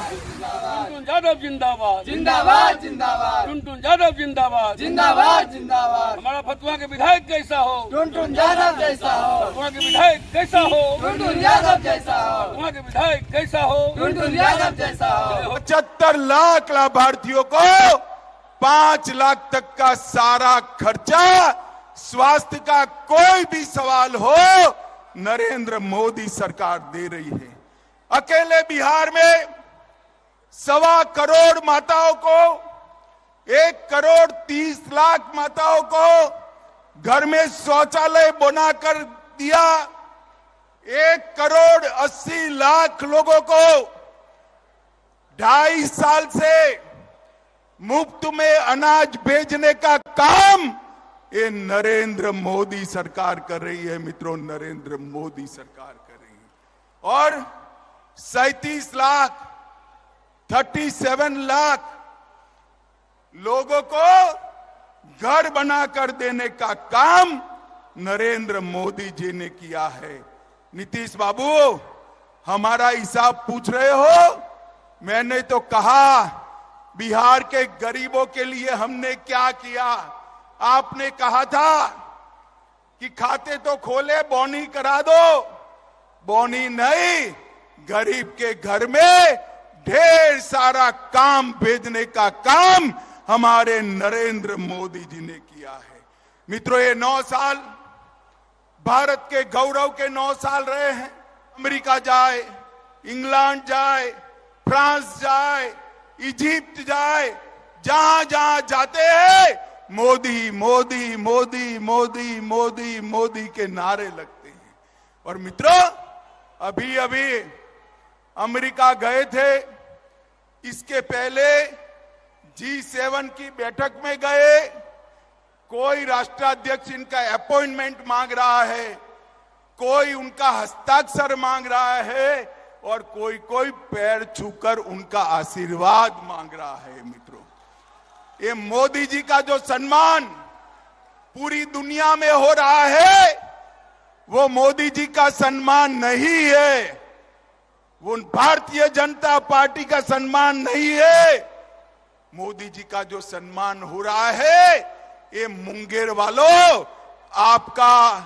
टुनटुन यादव जिंदाबाद जिंदाबाद जिंदाबाद टुनटुन यादव जिंदाबाद जिंदाबाद जिंदाबाद। हमारा फतुहा के विधायक कैसा हो, टुनटुन यादव जैसा हो, फतुहा के विधायक कैसा हो, टुनटुन यादव जैसा हो, फतुहा के विधायक कैसा हो, टुनटुन यादव जैसा हो। 75 लाख लाभार्थियों को 5 लाख तक का सारा खर्चा, स्वास्थ्य का कोई भी सवाल हो नरेंद्र मोदी सरकार दे रही है। अकेले बिहार में 1.25 करोड़ माताओं को, 1 करोड़ 30 लाख माताओं को घर में शौचालय बनाकर दिया। 1 करोड़ 80 लाख लोगों को 2.5 साल से मुफ्त में अनाज भेजने का काम ये नरेंद्र मोदी सरकार कर रही है। मित्रों, नरेंद्र मोदी सरकार कर रही है। और 37 लाख 37 लाख लोगों को घर बनाकर देने का काम नरेंद्र मोदी जी ने किया है। नीतीश बाबू, हमारा हिसाब पूछ रहे हो? मैंने तो कहा बिहार के गरीबों के लिए हमने क्या किया। आपने कहा था कि खाते तो खोले, बोनी करा दो। बोनी नहीं, गरीब के घर में ढेर सारा काम भेजने का काम हमारे नरेंद्र मोदी जी ने किया है। मित्रों, ये 9 साल भारत के गौरव के 9 साल रहे हैं। अमेरिका जाए, इंग्लैंड जाए, फ्रांस जाए, इजिप्ट जाए, जहां जहां जाते हैं मोदी मोदी मोदी मोदी मोदी मोदी के नारे लगते हैं। और मित्रों, अभी अभी अमेरिका गए थे, इसके पहले G7 की बैठक में गए। कोई राष्ट्राध्यक्ष इनका अपॉइंटमेंट मांग रहा है, कोई उनका हस्ताक्षर मांग रहा है और कोई पैर छूकर उनका आशीर्वाद मांग रहा है। मित्रों, ये मोदी जी का जो सम्मान पूरी दुनिया में हो रहा है, वो मोदी जी का सम्मान नहीं है, वो भारतीय जनता पार्टी का सम्मान नहीं है। मोदी जी का जो सम्मान हो रहा है, ये मुंगेर वालों, आपका,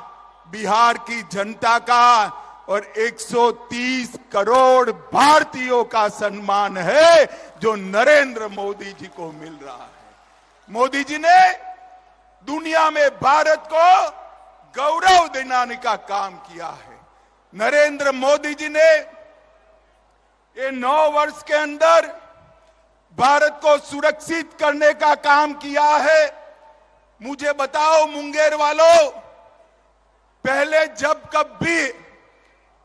बिहार की जनता का और 130 करोड़ भारतीयों का सम्मान है जो नरेंद्र मोदी जी को मिल रहा है। मोदी जी ने दुनिया में भारत को गौरव दिलाने का काम किया है। नरेंद्र मोदी जी ने ये 9 वर्ष के अंदर भारत को सुरक्षित करने का काम किया है। मुझे बताओ मुंगेर वालों, पहले जब कभी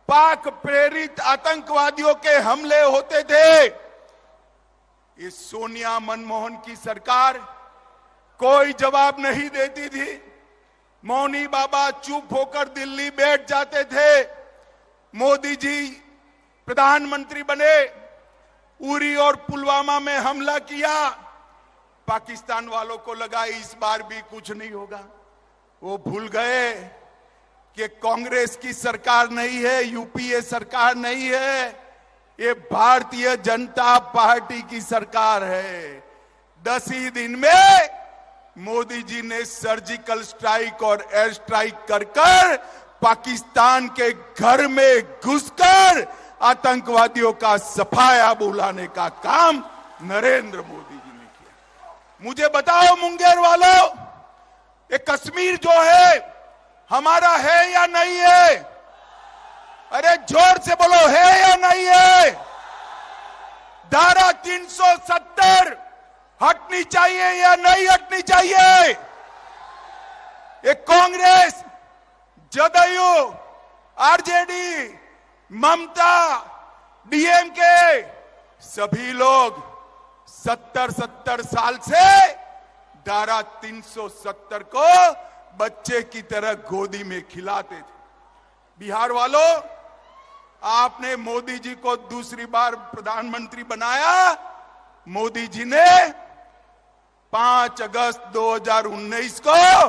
पाक प्रेरित आतंकवादियों के हमले होते थे, ये सोनिया मनमोहन की सरकार कोई जवाब नहीं देती थी। मौनी बाबा चुप होकर दिल्ली बैठ जाते थे। मोदी जी प्रधानमंत्री बने, उरी और पुलवामा में हमला किया। पाकिस्तान वालों को लगा इस बार भी कुछ नहीं होगा। वो भूल गए कि कांग्रेस की सरकार नहीं है, यूपीए सरकार नहीं है, ये भारतीय जनता पार्टी की सरकार है। 10 ही दिन में मोदी जी ने सर्जिकल स्ट्राइक और एयर स्ट्राइक कर पाकिस्तान के घर में घुसकर आतंकवादियों का सफाया बुलाने का काम नरेंद्र मोदी जी ने किया। मुझे बताओ मुंगेर वालों, ये कश्मीर जो है हमारा है या नहीं है? अरे जोर से बोलो, है या नहीं है? धारा 370 हटनी चाहिए या नहीं हटनी चाहिए? ये कांग्रेस, जदयू, आरजेडी, ममता, डीएमके सभी लोग 70 साल से धारा 370 को बच्चे की तरह गोदी में खिलाते थे। बिहार वालों, आपने मोदी जी को दूसरी बार प्रधानमंत्री बनाया। मोदी जी ने 5 अगस्त 2019 को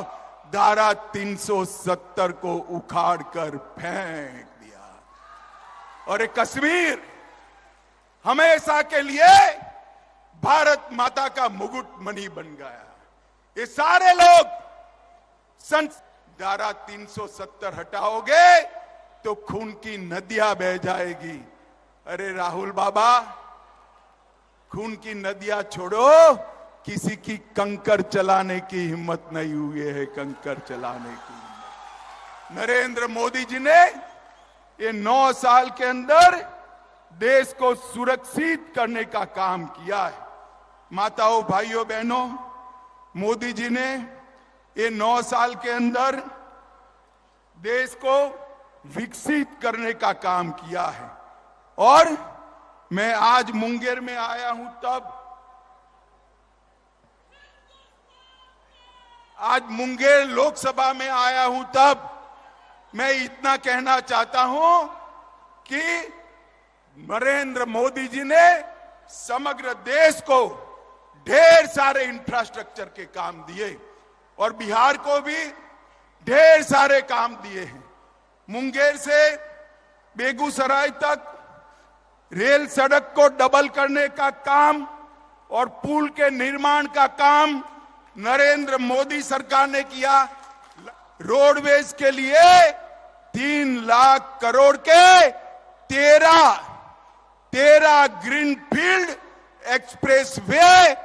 धारा 370 को उखाड़ कर फेंक दिया। और कश्मीर हमेशा के लिए भारत माता का मुकुट मणि बन गया। ये सारे लोग धारा 370 हटाओगे तो खून की नदियां बह जाएगी। अरे राहुल बाबा, खून की नदियां छोड़ो, किसी की कंकर चलाने की हिम्मत नहीं हुई है, कंकर चलाने की हिम्मत। नरेंद्र मोदी जी ने ये 9 साल के अंदर देश को सुरक्षित करने का काम किया है। माताओं, भाइयों, बहनों, मोदी जी ने ये 9 साल के अंदर देश को विकसित करने का काम किया है। और मैं आज मुंगेर में आया हूं तब, आज मुंगेर लोकसभा में आया हूं तब मैं इतना कहना चाहता हूं कि नरेंद्र मोदी जी ने समग्र देश को ढेर सारे इंफ्रास्ट्रक्चर के काम दिए और बिहार को भी ढेर सारे काम दिए हैं। मुंगेर से बेगूसराय तक रेल सड़क को डबल करने का काम और पुल के निर्माण का काम नरेंद्र मोदी सरकार ने किया। रोडवेज के लिए 3 लाख करोड़ के 13 ग्रीनफील्ड एक्सप्रेसवे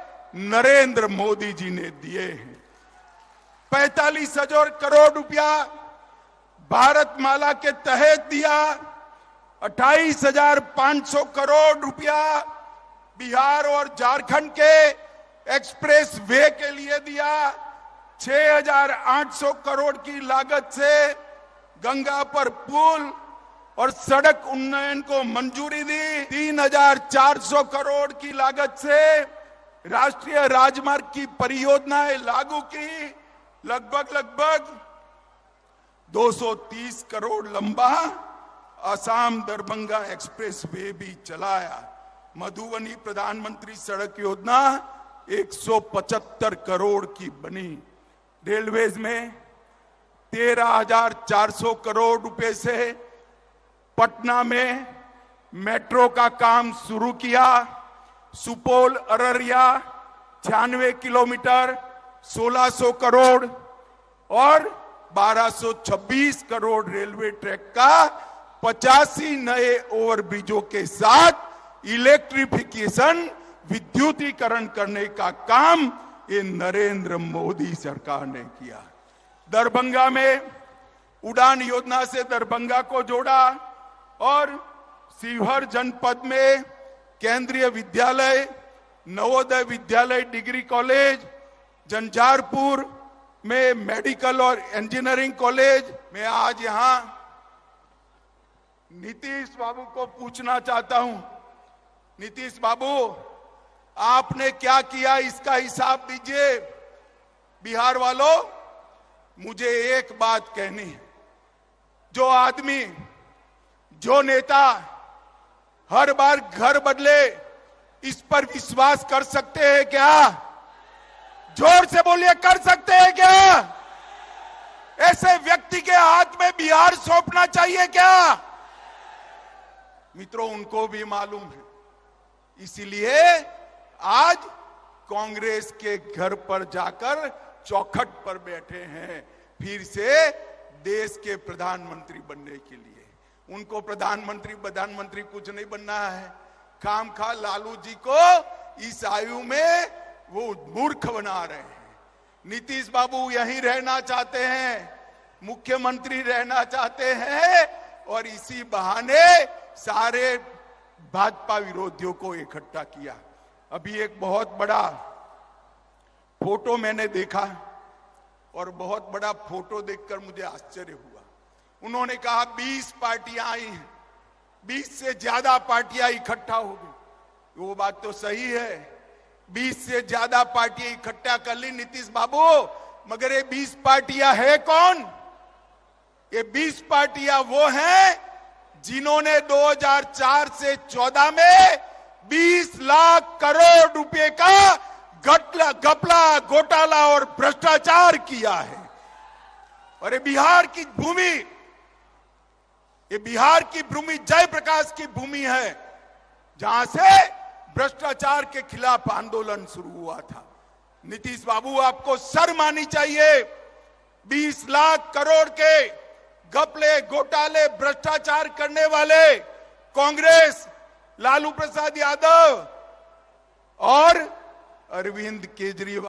नरेंद्र मोदी जी ने दिए हैं। 45,000 करोड़ रुपया भारतमाला के तहत दिया। 28,500 करोड़ रुपया बिहार और झारखंड के एक्सप्रेस वे के लिए दिया। 6,800 करोड़ की लागत से गंगा पर पुल और सड़क उन्नयन को मंजूरी दी। 3,400 करोड़ की लागत से राष्ट्रीय राजमार्ग की परियोजनाएं लागू की। लगभग 230 करोड़ लंबा असम दरभंगा एक्सप्रेस वे भी चलाया। मधुबनी प्रधानमंत्री सड़क योजना 175 करोड़ की बनी। रेलवेज में 13,400 करोड़ रुपए से पटना में मेट्रो का काम शुरू किया। सुपौल अररिया 96 किलोमीटर 1,600 करोड़ और 1,226 करोड़ रेलवे ट्रैक का 85 नए ओवरब्रिजों के साथ इलेक्ट्रिफिकेशन विद्युतीकरण करने का काम ये नरेंद्र मोदी सरकार ने किया। दरभंगा में उड़ान योजना से दरभंगा को जोड़ा और शिवहर जनपद में केंद्रीय विद्यालय, नवोदय विद्यालय डिग्री कॉलेज, झंझारपुर में मेडिकल और इंजीनियरिंग कॉलेज। मैं आज यहां नीतीश बाबू को पूछना चाहता हूं, नीतीश बाबू, आपने क्या किया इसका हिसाब दीजिए। बिहार वालों, मुझे एक बात कहनी है, जो आदमी, जो नेता हर बार घर बदले, इस पर विश्वास कर सकते हैं क्या? जोर से बोलिए, कर सकते हैं क्या? ऐसे व्यक्ति के हाथ में बिहार सौंपना चाहिए क्या? मित्रों, उनको भी मालूम है, इसीलिए आज कांग्रेस के घर पर जाकर चौखट पर बैठे हैं, फिर से देश के प्रधानमंत्री बनने के लिए। उनको प्रधानमंत्री कुछ नहीं बनना है। खामखा लालू जी को इस आयु में वो मूर्ख बना रहे हैं। नीतीश बाबू यहीं रहना चाहते हैं, मुख्यमंत्री रहना चाहते हैं और इसी बहाने सारे भाजपा विरोधियों को इकट्ठा किया। अभी एक बहुत बड़ा फोटो मैंने देखा और बहुत बड़ा फोटो देखकर मुझे आश्चर्य हुआ। उन्होंने कहा 20 पार्टियां आई हैं, 20 से ज्यादा पार्टियां इकट्ठा हो गई। वो बात तो सही है, 20 से ज्यादा पार्टियां इकट्ठा कर ली नीतीश बाबू, मगर ये 20 पार्टियां है कौन? ये 20 पार्टियां वो हैं जिन्होंने 2004 से 14 में 20 लाख करोड़ रुपए का घपला, घोटाला और भ्रष्टाचार किया है। और ये बिहार की भूमि, ये बिहार की भूमि जयप्रकाश की भूमि है। जहां से भ्रष्टाचार के खिलाफ आंदोलन शुरू हुआ था। नीतीश बाबू, आपको शर्म आनी चाहिए। 20 लाख करोड़ के घपले, घोटाले, भ्रष्टाचार करने वाले कांग्रेस, लालू प्रसाद यादव और अरविंद केजरीवाल